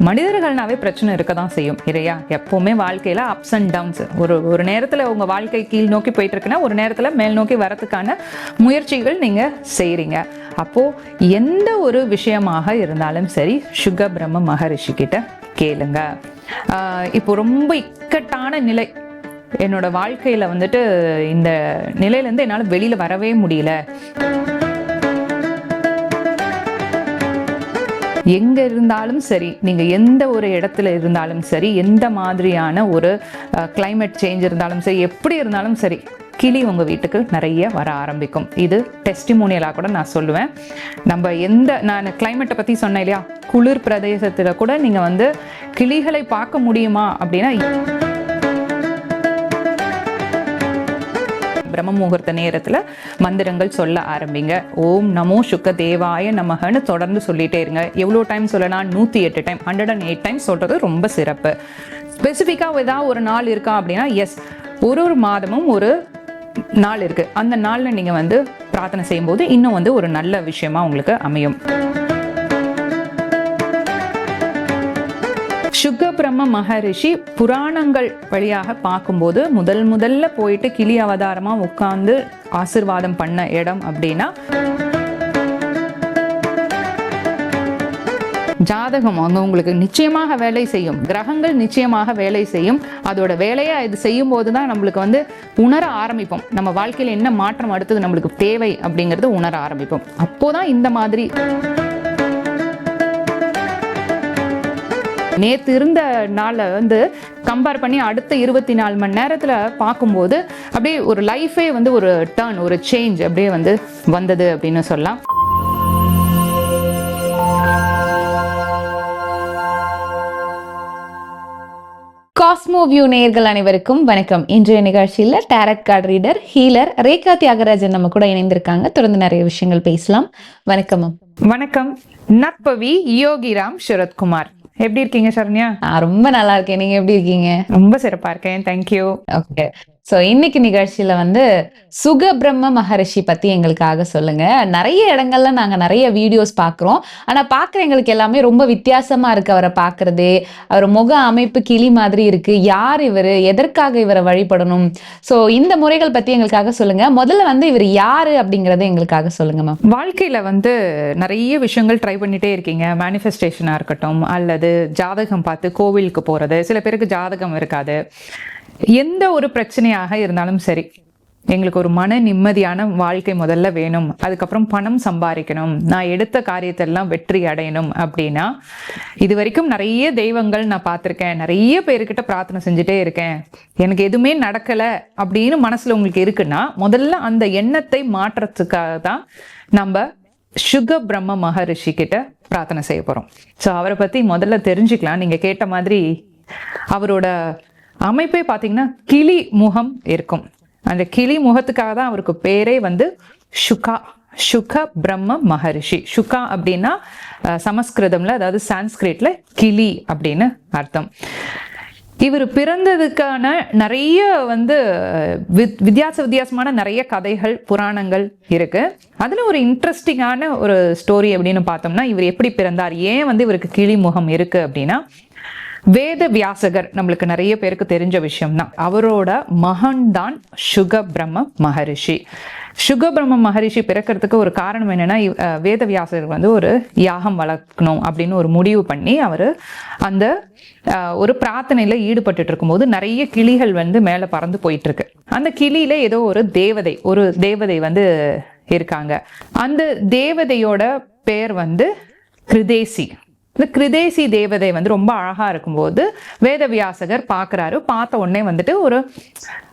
மனிதர்கள்னாவே பிரச்சனை இருக்க தான் செய்யும் இல்லையா? எப்பவுமே வாழ்க்கையில அப்ஸ் அண்ட் டவுன்ஸ். ஒரு நேரத்துல உங்க வாழ்க்கை கீழ் நோக்கி போயிட்டு இருக்குன்னா ஒரு நேரத்துல மேல் நோக்கி வரதுக்கான முயற்சிகள் நீங்க செய்றீங்க. அப்போ எந்த ஒரு விஷயமாக இருந்தாலும் சரி சுக பிரம்ம மகரிஷி கிட்ட கேளுங்க. இப்போ ரொம்ப இக்கட்டான நிலை, என்னோட வாழ்க்கையில வந்துட்டு இந்த நிலையில இருந்து என்னால வெளியில வரவே முடியல, எங்க இருந்தாலும் சரி, நீங்க எந்த ஒரு இடத்துல இருந்தாலும் சரி, எந்த மாதிரியான ஒரு கிளைமேட் சேஞ்ச் இருந்தாலும் சரி, எப்படி இருந்தாலும் சரி, கிளி உங்க வீட்டுக்கு நிறைய வர ஆரம்பிக்கும். இது டெஸ்டிமோனியலா கூட நான் சொல்லுவேன். நான் கிளைமேட்டை பத்தி சொன்னேன் இல்லையா, குளிர் பிரதேசத்துல கூட நீங்க வந்து கிளிகளை பார்க்க முடியுமா அப்படின்னா, பிரம்ம முகூர்த்த நேரத்துல மந்திரங்கள் சொல்ல ஆரம்பிங்க. ஓம் நமோ சுக்க தேவாய நமகன்னு தொடர்ந்து சொல்லிட்டே இருங்க. எவ்வளோ டைம் சொல்லலாம்? 108 டைம், 108 டைம் சொல்றது ரொம்ப சிறப்பு. ஸ்பெசிஃபிக்கா ஏதாவது ஒரு நாள் இருக்கா அப்படின்னா, எஸ், ஒரு மாதமும் ஒரு நாள் இருக்கு. அந்த நாள்ல நீங்க வந்து பிரார்த்தனை செய்யும் போது இன்னும் வந்து ஒரு நல்ல விஷயமா உங்களுக்கு அமையும். சுக பிரம்ம மகரிஷி புராணங்கள் வழியாக பார்க்கும்போது முதல்ல போயிட்டு கிளி அவதாரமா உட்கார்ந்து ஆசிர்வாதம் பண்ண இடம் அப்படின்னா, ஜாதகம் அங்க உங்களுக்கு நிச்சயமாக வேலை செய்யும், கிரகங்கள் நிச்சயமாக வேலை செய்யும். அதோட வேலையை இது செய்யும் போதுதான் நம்மளுக்கு வந்து உணர ஆரம்பிப்போம், நம்ம வாழ்க்கையில என்ன மாற்றம் அடுத்தது நம்மளுக்கு தேவை அப்படிங்கறது உணர ஆரம்பிப்போம். அப்போதான் இந்த மாதிரி நேற்று இருந்த நாளை வந்து கம்பேர் பண்ணி அடுத்த 24 மணி நேரத்துல பார்க்கும்போது அப்படியே ஒரு லைஃபே வந்து ஒரு டர்ன், ஒரு சேஞ்ச் அப்படியே வந்து வந்தது அப்படின்னு சொல்லலாம். காஸ்மோ வியூ நேயர்கள் அனைவருக்கும் வணக்கம். இன்றைய நிகழ்ச்சியில tarot card reader, healer Rekha Thiagarajan நம்ம கூட இணைந்திருக்காங்க. தொடர்ந்து நிறைய விஷயங்கள் பேசலாம். வணக்கம். வணக்கம். நற்பவி யோகிராம் சரத்குமார். எப்படி இருக்கீங்க சரண்யா? ரொம்ப நல்லா இருக்கேன். நீங்க எப்படி இருக்கீங்க? ரொம்ப சிறப்பா இருக்கேன், தேங்க்யூ. ஓகே, ஸோ இன்னைக்கு நிகழ்ச்சியில வந்து சுக பிரம்ம மகரிஷி பத்தி எங்களுக்காக சொல்லுங்க. நிறைய இடங்கள்ல நாங்க நிறைய வீடியோஸ் பாக்குறோம், ஆனா பாக்குற எங்களுக்கு எல்லாமே ரொம்ப வித்தியாசமா இருக்கு. அவரை பாக்குறதே, அவர் முக அமைப்பு கிளி மாதிரி இருக்கு. யார் இவரு, எதற்காக இவரை வழிபடணும், ஸோ இந்த முறைகள் பத்தி எங்களுக்காக சொல்லுங்க. முதல்ல வந்து இவர் யாரு அப்படிங்கறத எங்களுக்காக சொல்லுங்க மேம். வாழ்க்கையில வந்து நிறைய விஷயங்கள் ட்ரை பண்ணிட்டே இருக்கீங்க. மேனிஃபெஸ்டேஷனா இருக்கட்டும், அல்லது ஜாதகம் பார்த்து கோவிலுக்கு போறது, சில பேருக்கு ஜாதகம் இருக்காது. எந்த ஒரு பிரச்சனையாக இருந்தாலும் சரி, எங்களுக்கு ஒரு மன நிம்மதியான வாழ்க்கை முதல்ல வேணும், அதுக்கப்புறம் பணம் சம்பாதிக்கணும், நான் எடுத்த காரியத்தெல்லாம் வெற்றி அடையணும் அப்படின்னா, இது வரைக்கும் நிறைய தெய்வங்கள் நான் பார்த்துருக்கேன், நிறைய பேர்கிட்ட பிரார்த்தனை செஞ்சுட்டே இருக்கேன், எனக்கு எதுவுமே நடக்கலை அப்படின்னு மனசுல உங்களுக்கு இருக்குன்னா, முதல்ல அந்த எண்ணத்தை மாற்றத்துக்காக தான் நம்ம சுக பிரம்ம மகரிஷி கிட்ட பிரார்த்தனை செய்ய போறோம். ஸோ அவரை பத்தி முதல்ல தெரிஞ்சுக்கலாம். நீங்க கேட்ட மாதிரி அவரோட அமைப்பே பார்த்தீங்கன்னா கிளி முகம் இருக்கும். அந்த கிளி முகத்துக்காக தான் அவருக்கு பேரே வந்து சுக பிரம்ம மகரிஷி. சுகா அப்படின்னா சமஸ்கிருதம்ல, அதாவது சான்ஸ்கிரிட்ல கிளி அப்படின்னு அர்த்தம். இவர் பிறந்ததுக்கான நிறைய வந்து வித்தியாசமான நிறைய கதைகள், புராணங்கள் இருக்கு. அதுல ஒரு இன்ட்ரெஸ்டிங்கான ஒரு ஸ்டோரி அப்படின்னு பார்த்தோம்னா, இவர் எப்படி பிறந்தார், ஏன் வந்து இவருக்கு கிளி முகம் இருக்கு அப்படின்னா, வேத வியாசகர் நம்மளுக்கு நிறைய பேருக்கு தெரிஞ்ச விஷயம் தான். அவரோட மகன் தான் சுக பிரம்ம மகரிஷி. சுக பிரம்ம மகரிஷி பிறக்கிறதுக்கு ஒரு காரணம் என்னன்னா, வேத வியாசகர் வந்து ஒரு யாகம் வளர்க்கணும் அப்படின்னு ஒரு முடிவு பண்ணி அவர் அந்த ஒரு பிரார்த்தனையில ஈடுபட்டு இருக்கும்போது நிறைய கிளிகள் வந்து மேல பறந்து போயிட்டு இருக்கு. அந்த கிளியில ஏதோ ஒரு தேவதை வந்து இருக்காங்க. அந்த தேவதையோட பேர் வந்து கிருதேசி. இந்த கிருதேசி தேவதை வந்து ரொம்ப அழகா இருக்கும்போது வேதவியாசகர் பார்க்குறாரு. பார்த்த உடனே வந்துட்டு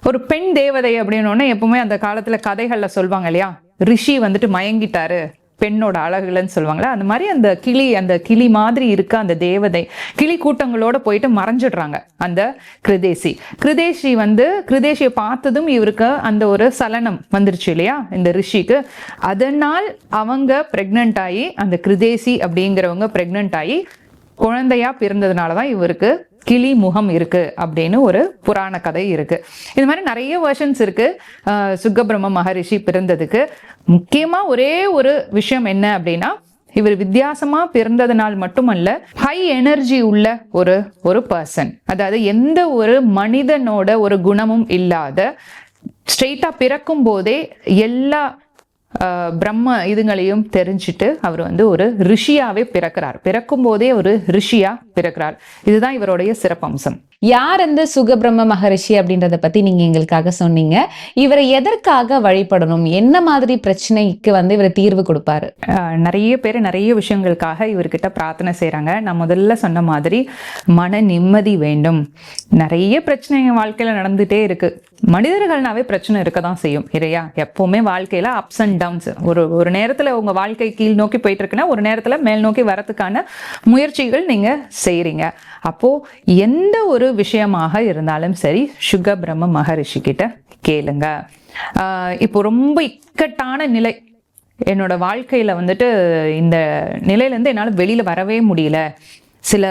ஒரு பெண் தேவதை அப்படின்னு எப்பவுமே அந்த காலத்துல கதைகள்ல சொல்லுவாங்க இல்லையா, ரிஷி வந்துட்டு மயங்கிட்டாரு பெண்ணோட அழகுலன்னு சொல்லுவாங்களா, அந்த மாதிரி அந்த கிளி மாதிரி இருக்க அந்த தேவதை கிளி கூட்டங்களோட போயிட்டு மறைஞ்சிடுறாங்க. அந்த கிருதேசியை பார்த்ததும் இவருக்கு அந்த ஒரு சலனம் வந்துருச்சு இல்லையா இந்த ரிஷிக்கு. அதனால் அவங்க பிரெக்னன்ட் ஆகி, அந்த கிருதேசி அப்படிங்கிறவங்க பிரெக்னன்ட் ஆகி குழந்தையா பிறந்ததுனாலதான் இவருக்கு கிளி முகம் இருக்கு அப்படின்னு ஒரு புராண கதை இருக்கு. இது மாதிரி நிறைய வெர்ஷன்ஸ் இருக்கு சுக பிரம்ம மகரிஷி பிறந்ததுக்கு. முக்கியமா ஒரே ஒரு விஷயம் என்ன அப்படின்னா, இவர் வித்தியாசமா பிறந்ததுனால் மட்டுமல்ல, ஹை எனர்ஜி உள்ள ஒரு பர்சன். அதாவது எந்த ஒரு மனிதனோட ஒரு குணமும் இல்லாத, ஸ்ட்ரெயிட்டா பிறக்கும் போதே எல்லா பிரம்ம இதுங்களையும் தெரிஞ்சுட்டு அவர் வந்து ஒரு ரிஷியாவே பிறக்கிறார். பிறக்கும் போதே ஒரு ரிஷியா பிறக்கிறார். இதுதான் இவருடைய சிறப்பம்சம். யார் அந்த சுகபிரம்ம மகரிஷி அப்படின்றத பத்தி நீங்க எங்களுக்காக சொன்னீங்க. இவரை எதற்காக வழிபடணும், என்ன மாதிரி பிரச்சனைக்கு வந்து இவர் தீர்வு கொடுப்பாரு? நிறைய பேர் நிறைய விஷயங்களுக்காக இவர்கிட்ட பிரார்த்தனை செய்யறாங்க. நான் முதல்ல சொன்ன மாதிரி மன நிம்மதி வேண்டும். நிறைய பிரச்சனை வாழ்க்கையில நடந்துட்டே இருக்கு. மனிதர்கள்னாவே பிரச்சனை இருக்கதான் செய்யும் இல்லையா? எப்பவுமே வாழ்க்கையில அப்ஸ் அண்ட் டவுன்ஸ். ஒரு நேரத்துல உங்க வாழ்க்கை கீழ் நோக்கி போயிட்டு இருக்குன்னா ஒரு நேரத்துல மேல் நோக்கி வரதுக்கான முயற்சிகள் நீங்க செய்றீங்க. அப்போ எந்த ஒரு விஷயமாக இருந்தாலும் சரி, சுகபிரம்ம மகரிஷி கிட்ட கேளுங்க. இப்போ ரொம்ப இக்கட்டான நிலை, என்னோட வாழ்க்கையில வந்துட்டு இந்த நிலையில இருந்து என்னால வெளியில வரவே முடியல, சில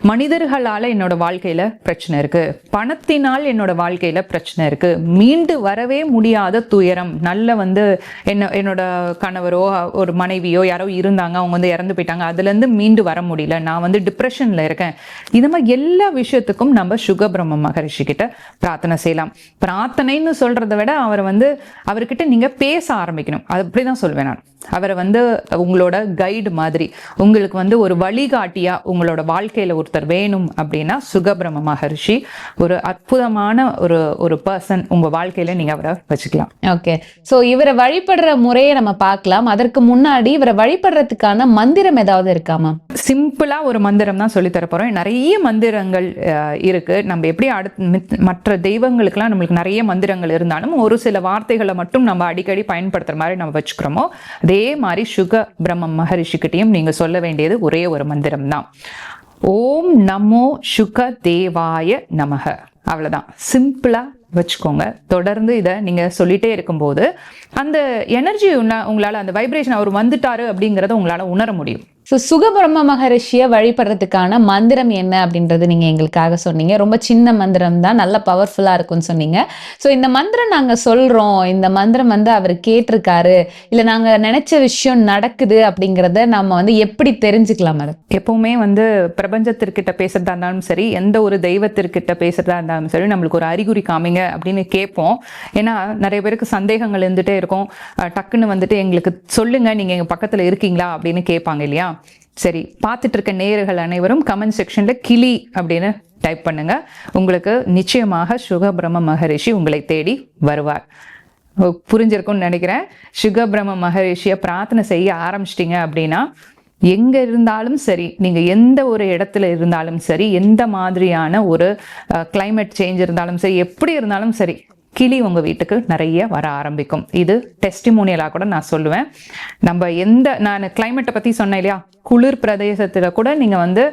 மனிதர்களால என்னோட வாழ்க்கையில பிரச்சனை இருக்கு, பணத்தினால் என்னோட வாழ்க்கையில பிரச்சனை இருக்கு, மீண்டு வரவே முடியாத துயரம், நல்ல வந்து என்னோட கணவரோ ஒரு மனைவியோ யாரோ இருந்தாங்க, அவங்க வந்து இறந்து போயிட்டாங்க, அதுல இருந்து மீண்டு வர முடியல, நான் வந்து டிப்ரெஷன்ல இருக்கேன். இந்த மாதிரி எல்லா விஷயத்துக்கும் நம்ம சுகபிரம்ம மகரிஷி கிட்ட பிரார்த்தனை செய்யலாம். பிரார்த்தனைன்னு சொல்றதை விட அவர்கிட்ட நீங்க பேச ஆரம்பிக்கணும். அது அப்படிதான் சொல்வேன் நான். அவரை வந்து உங்களோட கைடு மாதிரி, உங்களுக்கு வந்து ஒரு வழிகாட்டியா உங்களோட வாழ்க்கையில ஒருத்தர் வேணும் அப்படின்னா சுகபிரம்ம மகரிஷி ஒரு அற்புதமான ஒரு பர்சன். உங்க வாழ்க்கையில நீங்க அவரை வச்சுக்கலாம். ஓகே, சோ இவரை வழிபடுற முறையை நம்ம பார்க்கலாம். அதற்கு முன்னாடி இவரை வழிபடுறதுக்கான மந்திரம் ஏதாவது இருக்காமா? சிம்பிளா ஒரு மந்திரம் தான் சொல்லி தர போறோம். நிறைய மந்திரங்கள் இருக்கு. நம்ம எப்படி மற்ற தெய்வங்களுக்கெல்லாம் நம்மளுக்கு நிறைய மந்திரங்கள் இருந்தாலும் ஒரு சில வார்த்தைகளை மட்டும் நம்ம அடிக்கடி பயன்படுத்துற மாதிரி நம்ம வச்சுக்கிறோமோ, அதே மாதிரி சுகபிரம்ம மகரிஷிக்கிட்டையும் நீங்க சொல்ல வேண்டியது ஒரே ஒரு மந்திரம் தான். ஓம் நமோ சுக தேவாய நமக. அவ்வளவுதான், சிம்பிளா வச்சுக்கோங்க. தொடர்ந்து இதை நீங்க சொல்லிட்டே இருக்கும்போது அந்த எனர்ஜி உங்களால, அந்த வைப்ரேஷன் அவர் வந்துட்டாரு அப்படிங்கறத உங்களால உணர முடியும். ஸோ சுகபிரம்ம மகரிஷியை வழிபடுறதுக்கான மந்திரம் என்ன அப்படின்றது நீங்கள் எங்களுக்காக சொன்னீங்க. ரொம்ப சின்ன மந்திரம் தான், நல்ல பவர்ஃபுல்லாக இருக்கும்னு சொன்னீங்க. ஸோ இந்த மந்திரம் நாங்கள் சொல்கிறோம், இந்த மந்திரம் வந்து அவர் கேட்டிருக்காரு, இல்லை நாங்கள் நினைச்ச விஷயம் நடக்குது அப்படிங்கிறத நம்ம வந்து எப்படி தெரிஞ்சுக்கலாம்? அது எப்பவுமே வந்து பிரபஞ்சத்திற்கிட்ட பேசுறதா இருந்தாலும் சரி, எந்த ஒரு தெய்வத்திற்கிட்ட பேசுறதா இருந்தாலும் சரி, நம்மளுக்கு ஒரு அறிகுறி காமிங்க அப்படின்னு கேட்போம். ஏன்னா நிறைய பேருக்கு சந்தேகங்கள் இருந்துட்டே இருக்கும். டக்குன்னு வந்துட்டு எங்களுக்கு சொல்லுங்க, நீங்க எங்க பக்கத்துல இருக்கீங்களா அப்படின்னு கேட்பாங்க இல்லையா? சரி, பார்த்துட்டு இருக்க நேயர்கள் அனைவரும் கமெண்ட் செக்ஷன்ல கிளி அப்படின்னு டைப் பண்ணுங்க. உங்களுக்கு நிச்சயமாக சுகபிரம்ம மகரிஷி உங்களை தேடி வருவார். புரிஞ்சிருக்கும்னு நினைக்கிறேன். சுகபிரம்ம மகரிஷியை பிரார்த்தனை செய்ய ஆரம்பிச்சிட்டிங்க அப்படின்னா எங்க இருந்தாலும் சரி, நீங்க எந்த ஒரு இடத்துல இருந்தாலும் சரி, எந்த மாதிரியான ஒரு கிளைமேட் சேஞ்ச் இருந்தாலும் சரி, எப்படி இருந்தாலும் சரி, கிளி உங்க வீட்டுக்கு நிறைய வர ஆரம்பிக்கும். இது டெஸ்டிமோனியலா கூட நான் சொல்லுவேன். நான் கிளைமேட்டை பத்தி சொன்னேன் இல்லையா, குளிர் பிரதேசத்துல கூட நீங்க வந்து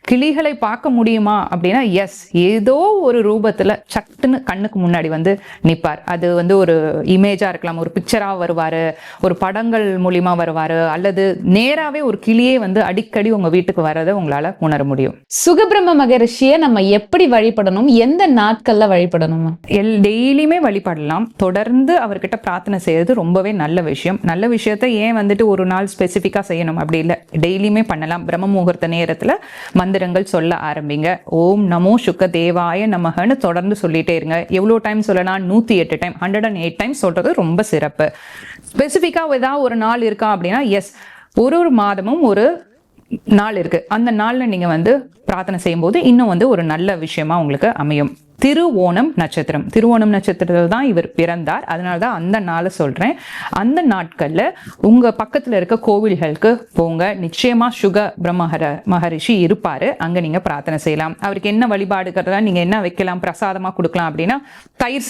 கிளிகளை பார்க்க முடியுமா அப்படின்னா எஸ், ஏதோ ஒரு ரூபத்துல சட்டுன்னு கண்ணுக்கு முன்னாடி வந்து நிற்பார். அது வந்து ஒரு இமேஜா இருக்கலாம், ஒரு பிக்சரா வருவாரு, ஒரு படங்கள் மூலியமா வருவாரு, அல்லது நேராவே ஒரு கிளியே வந்து அடிக்கடி உங்க வீட்டுக்கு வரதை உங்களால உணர முடியும். சுகபிரம்ம மகரிஷியை நம்ம எப்படி வழிபடணும், எந்த நாட்கள்ல வழிபடணும்? டெய்லியுமே வழிபடலாம். தொடர்ந்து அவர்கிட்ட பிரார்த்தனை செய்யறது ரொம்பவே நல்ல விஷயம். நல்ல விஷயத்த ஏன் வந்துட்டு ஒரு நாள் ஸ்பெசிஃபிக்கா செய்யணும் அப்படி இல்லை, டெய்லியுமே பண்ணலாம். பிரம்ம முகூர்த்த நேரத்துல மந்திரங்கள் சொல்ல ஆரம்பிங்க. ஓம் நமோ சுக தேவாய நமகன்னு தொடர்ந்து சொல்லிட்டே இருங்க. எவ்வளவு டைம் சொல்லலாம்? 108 டைம், 108 டைம் சொல்றது ரொம்ப சிறப்பு. ஸ்பெசிஃபிக்கா ஏதாவது ஒரு நாள் இருக்கா அப்படின்னா எஸ், ஒரு மாதமும் ஒரு நாள் இருக்கு. அந்த நாள்ல நீங்க வந்து பிரார்த்தனை செய்யும் போது இன்னும் வந்து ஒரு நல்ல விஷயமா உங்களுக்கு அமையும். திருவோணம் நட்சத்திரம், திருவோணம் நட்சத்திரத்தில் தான் இவர் பிறந்தார். அதனால தான் அந்த நாளை சொல்றேன். அந்த நாட்கள்ல உங்க பக்கத்துல இருக்க கோவில்களுக்கு போங்க. நிச்சயமா சுகபிரம்ம மகரிஷி இருப்பாரு, அங்க நீங்க பிரார்த்தனை செய்யலாம். அவருக்கு என்ன வழிபாடுகிறதா, நீங்க என்ன வைக்கலாம், பிரசாதமா கொடுக்கலாம் அப்படின்னா தயிர்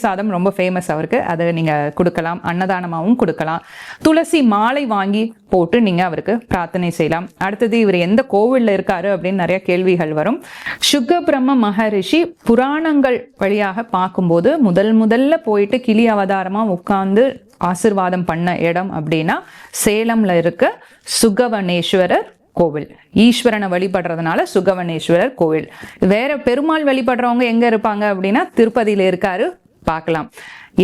சாதம் ரொம்ப ஃபேமஸ் அவருக்கு, அதை நீங்க கொடுக்கலாம். அன்னதானமாகவும் கொடுக்கலாம். துளசி மாலை வாங்கி போட்டு நீங்க அவருக்கு பிரார்த்தனை செய்யலாம். அடுத்தது, இவர் எந்த கோவில்ல இருக்காரு அப்படின்னு நிறைய கேள்விகள் வரும். சுகபிரம்ம மகரிஷி புராணங்கள் வழியாக பார்க்கும்போது முதல்ல போயிட்டு கிளி அவதாரமா உட்கார்ந்து ஆசிர்வாதம் பண்ண இடம் அப்படின்னா சேலம்ல இருக்க சுகவனேஸ்வரர் கோவில். ஈஸ்வரனை வழிபடுறதுனால சுகவனேஸ்வரர் கோவில். வேற பெருமாள் வழிபடுறவங்க எங்க இருப்பாங்க அப்படின்னா திருப்பதியில இருக்காரு, பார்க்கலாம்.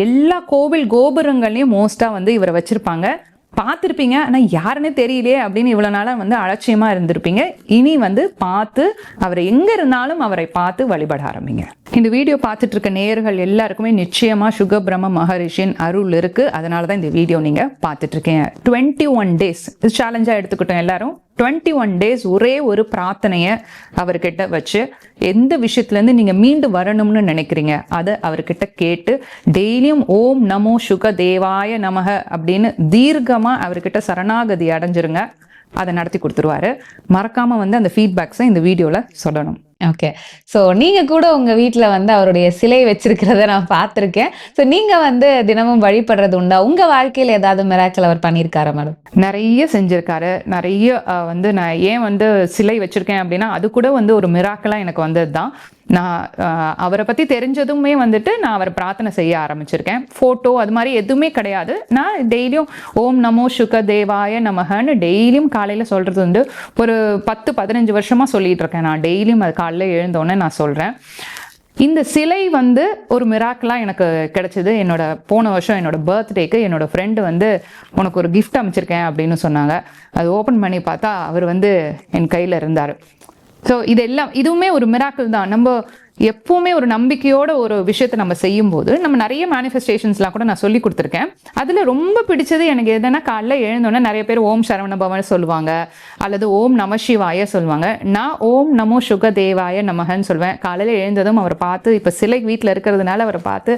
எல்லா கோவில் கோபுரங்களையும் மோஸ்டா வந்து இவரை வச்சிருப்பாங்க. பார்த்துருப்பீங்க, ஆனால் யாருன்னு தெரியலையே அப்படின்னு இவ்வளோ நாளாக வந்து அலட்சியமாக இருந்திருப்பீங்க. இனி வந்து பார்த்து அவரை எங்கே இருந்தாலும் அவரை பார்த்து வழிபட ஆரம்பிங்க. இந்த வீடியோ பார்த்துட்டு இருக்க நேயர்கள் எல்லாருக்குமே நிச்சயமாக சுகபிரம்ம மகரிஷியின் அருள் இருக்குது. அதனால தான் இந்த வீடியோ நீங்கள் பார்த்துட்டு இருக்கீங்க. 21 days இது சேலஞ்சாக எடுத்துக்கிட்டோம் எல்லாரும். 21 days ஒரே ஒரு பிரார்த்தனையை அவர்கிட்ட வச்சு எந்த விஷயத்துலேருந்து நீங்கள் மீண்டு வரணும்னு நினைக்கிறீங்க அதை அவர்கிட்ட கேட்டு டெய்லியும் ஓம் நமோ சுக தேவாய நமக அப்படின்னு தீர்க்கமாக அவர்கிட்ட சரணாகதி அடைஞ்சிருங்க. அதை நடத்தி கொடுத்துருவாரு. மறக்காம வந்து அந்த ஃபீட்பேக்ஸை இந்த வீடியோவில் சொல்லணும். ஓகே. ஸோ நீங்க கூட உங்க வீட்டில் வந்து அவருடைய சிலை வச்சிருக்கிறத நான் பார்த்துருக்கேன். ஸோ நீங்க வந்து தினமும் வழிபடுறது உண்டா? உங்க வாழ்க்கையில் ஏதாவது மிராக்கிள் அவர் பண்ணியிருக்காரா மேடம்? நிறைய செஞ்சிருக்காரு. நிறைய வந்து நான் ஏன் வந்து சிலை வச்சிருக்கேன் அப்படின்னா அது கூட வந்து ஒரு மிராக்கலாக எனக்கு வந்தது தான். நான் அவரை பற்றி தெரிஞ்சதுமே வந்துட்டு நான் அவரை பிரார்த்தனை செய்ய ஆரம்பிச்சிருக்கேன். ஃபோட்டோ அது மாதிரி எதுவுமே கிடையாது. நான் டெய்லியும் ஓம் நமோ சுக தேவாய நமகன்னு டெய்லியும் காலையில் சொல்கிறது வந்து ஒரு 10-15 வருஷமாக சொல்லிட்டு இருக்கேன். நான் டெய்லியும் அது காலையில் எழுந்தோடனே நான் சொல்கிறேன். இந்த சிலை வந்து ஒரு மிராக்கலாக எனக்கு கிடைச்சிது. போன வருஷம் என்னோட பர்த்டேக்கு என்னோட ஃப்ரெண்டு வந்து உனக்கு ஒரு கிஃப்ட் அமைச்சிருக்கேன் அப்படின்னு சொன்னாங்க. அது ஓப்பன் பண்ணி பார்த்தா அவர் வந்து என் கையில் இருந்தார். ஸோ இதுவுமே ஒரு மிராக்கிள் தான். நம்ம எப்பவுமே ஒரு நம்பிக்கையோட ஒரு விஷயத்தை நம்ம செய்யும்போது நம்ம நிறைய மேனிஃபெஸ்டேஷன்ஸ்லாம் கூட நான் சொல்லி கொடுத்துருக்கேன். அதில் ரொம்ப பிடிச்சது எனக்கு எதுனா காலைல எழுந்தோன்னே நிறைய பேர் ஓம் சரவண பவன் சொல்லுவாங்க, அல்லது ஓம் நம சிவாய சொல்லுவாங்க. நான் ஓம் நமோ சுக தேவாய நமகன்னு சொல்லுவேன். காலையில் எழுந்ததும் அவரை பார்த்து, இப்போ சிலை வீட்டில் இருக்கிறதுனால அவரை பார்த்து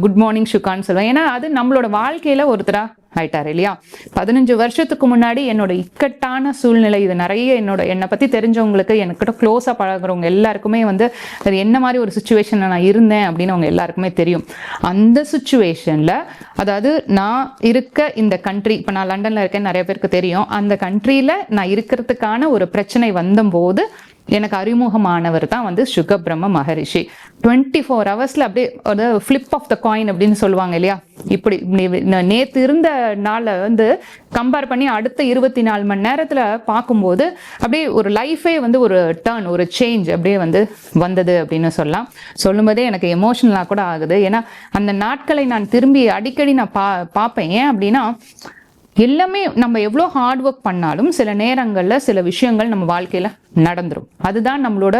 குட் மார்னிங் சுகான்னு சொல்லுவேன். ஏன்னா அது நம்மளோட வாழ்க்கையில் ஒருத்தராக ஆயிட்டார் இல்லையா. 15 வருஷத்துக்கு முன்னாடி என்னோட இக்கட்டான சூழ்நிலை, இது நிறைய என்னை பற்றி தெரிஞ்சவங்களுக்கு, எனக்கிட்ட க்ளோஸாக பழகுறவங்க எல்லாருக்குமே வந்து அது என்ன மாதிரி ஒரு சுச்சுவேஷனில் நான் இருந்தேன் அப்படின்னு அவங்க எல்லாருக்குமே தெரியும். அந்த சுச்சுவேஷனில், அதாவது நான் இருக்க இந்த கண்ட்ரி, இப்போ நான் லண்டனில் இருக்கேன்னு நிறைய பேருக்கு தெரியும், அந்த கண்ட்ரியில் நான் இருக்கிறதுக்கான ஒரு பிரச்சனை வந்தபோது எனக்கு அறிமுகமானவர் தான் வந்து சுகபிரம்ம மகரிஷி. 24 ஹவர்ஸில் அப்படியே ஒரு ஃப்ளிப் ஆஃப் த காயின் அப்படின்னு சொல்லுவாங்க இல்லையா. இப்படி நேற்று இருந்த நாளை வந்து கம்பேர் பண்ணி அடுத்த 24 மணி நேரத்தில் பார்க்கும்போது அப்படியே ஒரு லைஃபே வந்து ஒரு டர்ன், ஒரு சேஞ்ச் அப்படியே வந்து வந்தது அப்படின்னு சொல்லலாம். சொல்லும்போதே எனக்கு எமோஷனலாக கூட ஆகுது. ஏன்னா அந்த நாட்களை நான் திரும்பி அடிக்கடி நான் பார்ப்பேன். ஏன் அப்படின்னா எல்லாமே நம்ம எவ்வளோ ஹார்ட் ஒர்க் பண்ணாலும் சில நேரங்களில் சில விஷயங்கள் நம்ம வாழ்க்கையில் நடந்துடும். அதுதான் நம்மளோட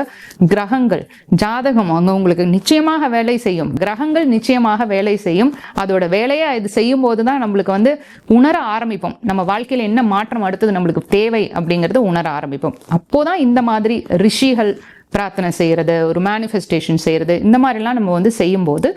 கிரகங்கள், ஜாதகம் அங்கே உங்களுக்கு நிச்சயமாக வேலை செய்யும். கிரகங்கள் நிச்சயமாக வேலை செய்யும். அதோட வேலையை இது செய்யும் போது தான் நம்மளுக்கு வந்து உணர ஆரம்பிப்போம். நம்ம வாழ்க்கையில் என்ன மாற்றம் அடுத்தது நம்மளுக்கு தேவை அப்படிங்கிறது உணர ஆரம்பிப்போம். அப்போதான் இந்த மாதிரி ரிஷிகள் பிரார்த்தனை செய்கிறது, ஒரு மேனிஃபெஸ்டேஷன் செய்கிறது, இந்த மாதிரிலாம் நம்ம வந்து செய்யும்போது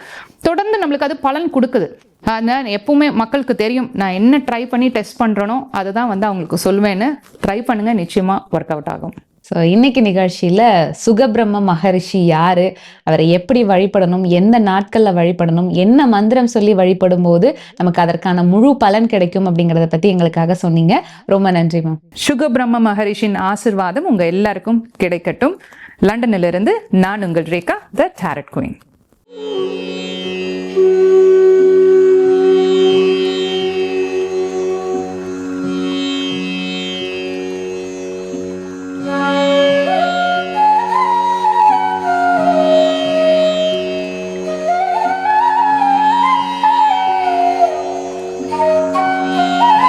தொடர்ந்து நம்மளுக்கு அது பலன் கொடுக்குது. அதனால் எப்பவுமே மக்களுக்கு தெரியும் நான் என்ன ட்ரை பண்ணி டெஸ்ட் பண்ணுறனோ அதை தான் வந்து அவங்களுக்கு சொல்வேன்னு. ட்ரை பண்ணுங்க, நிச்சயமாக ஒர்க் அவுட் ஆகும். ஸோ இன்னைக்கு நிகழ்ச்சியில் சுகபிரம்ம மகரிஷி யாரு, அவரை எப்படி வழிபடணும், எந்த நாட்களில் வழிபடணும், என்ன மந்திரம் சொல்லி வழிபடும் போது நமக்கு அதற்கான முழு பலன் கிடைக்கும் அப்படிங்கிறத பற்றி எங்களுக்காக சொன்னீங்க. ரொம்ப நன்றி மேம். சுகபிரம்ம மகரிஷின் ஆசிர்வாதம் உங்கள் எல்லாருக்கும் கிடைக்கட்டும். லண்டனிலிருந்து நான் உங்கள் ரேகா, த டாரட் குயின்.